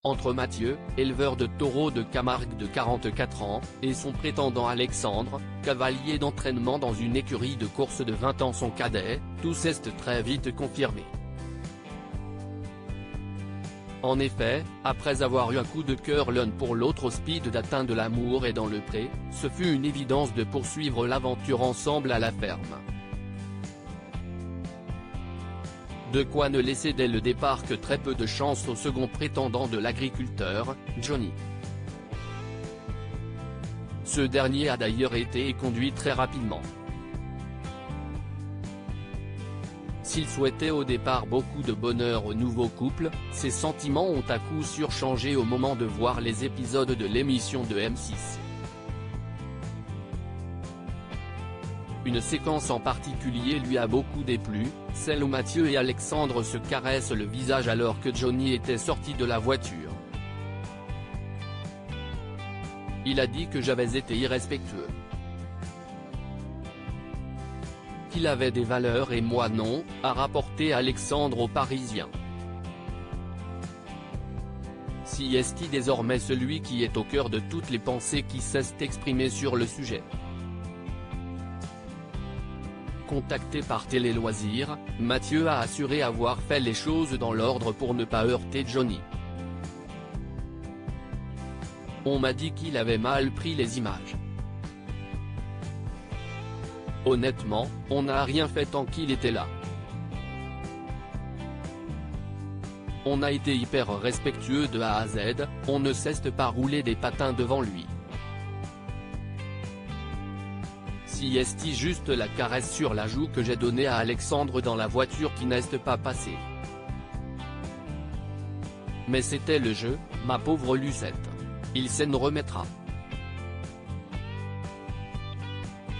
entre Mathieu, éleveur de taureaux de Camargue de 44 ans, et son prétendant Alexandre, cavalier d'entraînement dans une écurie de course de 20 ans son cadet, tout s'est très vite confirmé. En effet, après avoir eu un coup de cœur l'un pour l'autre au speed d'atteint de l'amour et dans le pré, ce fut une évidence de poursuivre l'aventure ensemble à la ferme. De quoi ne laisser dès le départ que très peu de chance au second prétendant de l'agriculteur, Johnny. Ce dernier a d'ailleurs été conduit très rapidement. S'il souhaitait au départ beaucoup de bonheur au nouveau couple, ses sentiments ont à coup sûr changé au moment de voir les épisodes de l'émission de M6. Une séquence en particulier lui a beaucoup déplu, celle où Mathieu et Alexandre se caressent le visage alors que Johnny était sorti de la voiture. Il a dit que j'avais été irrespectueux. Qu'il avait des valeurs et moi non, a rapporté Alexandre aux Parisiens. Si est-il désormais celui qui est au cœur de toutes les pensées qui cessent d'exprimer sur le sujet. Contacté par Télé Loisirs, Mathieu a assuré avoir fait les choses dans l'ordre pour ne pas heurter Johnny. On m'a dit qu'il avait mal pris les images. Honnêtement, on n'a rien fait tant qu'il était là. On a été hyper respectueux de A à Z, on ne cesse de pas rouler des patins devant lui. Si est juste la caresse sur la joue que j'ai donnée à Alexandre dans la voiture qui n'est pas passée. Mais c'était le jeu, ma pauvre Lucette. Il s'en remettra.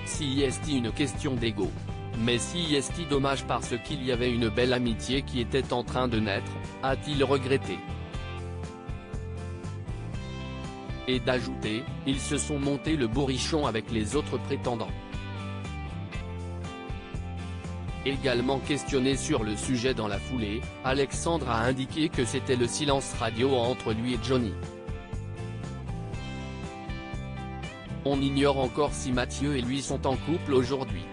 Si est une question d'ego. Mais si est dommage parce qu'il y avait une belle amitié qui était en train de naître, a-t-il regretté. Et d'ajouter, ils se sont montés le bourrichon avec les autres prétendants. Également questionné sur le sujet dans la foulée, Alexandre a indiqué que c'était le silence radio entre lui et Johnny. On ignore encore si Mathieu et lui sont en couple aujourd'hui.